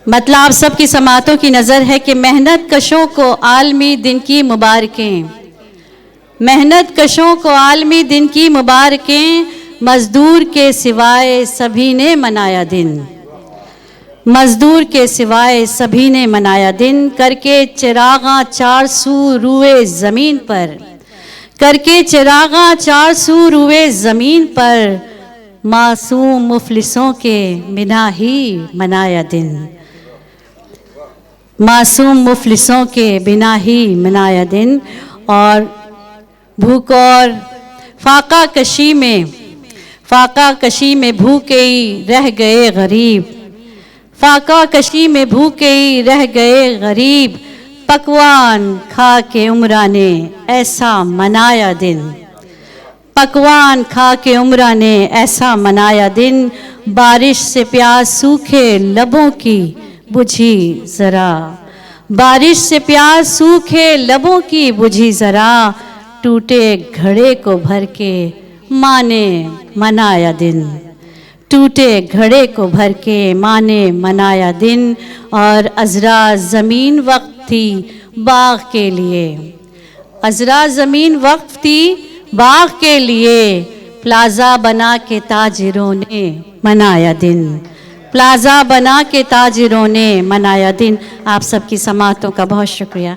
مطلب آپ سب کی سماعتوں کی نظر ہے کہ محنت کشوں کو عالمی دن کی مبارکیں، محنت کشوں کو عالمی دن کی مبارکیں، مزدور کے سوائے سبھی نے منایا دن، مزدور کے سوائے سبھی نے منایا دن، کر کے چراغاں چار سو روئے زمین پر، کر کے چراغاں چار سو روئے زمین پر، معصوم مفلسوں کے بنا ہی منایا دن، معصوم مفلسوں کے بنا ہی منایا دن۔ اور بھوک اور فاقہ کشی میں بھوکے ہی رہ گئے غریب، فاقہ کشی میں بھوکے ہی رہ گئے غریب، پکوان کھا کے عمرہ نے ایسا منایا دن، پکوان کھا کے عمرہ نے ایسا منایا دن، بارش سے پیاس سوکھے لبوں کی بجھی ذرا، بارش سے پیاس سوکھے لبوں کی بجھی ذرا، ٹوٹے گھڑے کو بھر کے ماں نے منایا دن، ٹوٹے گھڑے کو بھر کے ماں نے منایا دن۔ اور عذرا زمین وقف تھی باغ کے لیے، عذرا زمین وقف تھی باغ کے لیے، پلازا بنا کے تاجروں نے منایا دن، پلازا بنا کے تاجروں نے منایا دن۔ آپ سب کی سماعتوں کا بہت شکریہ۔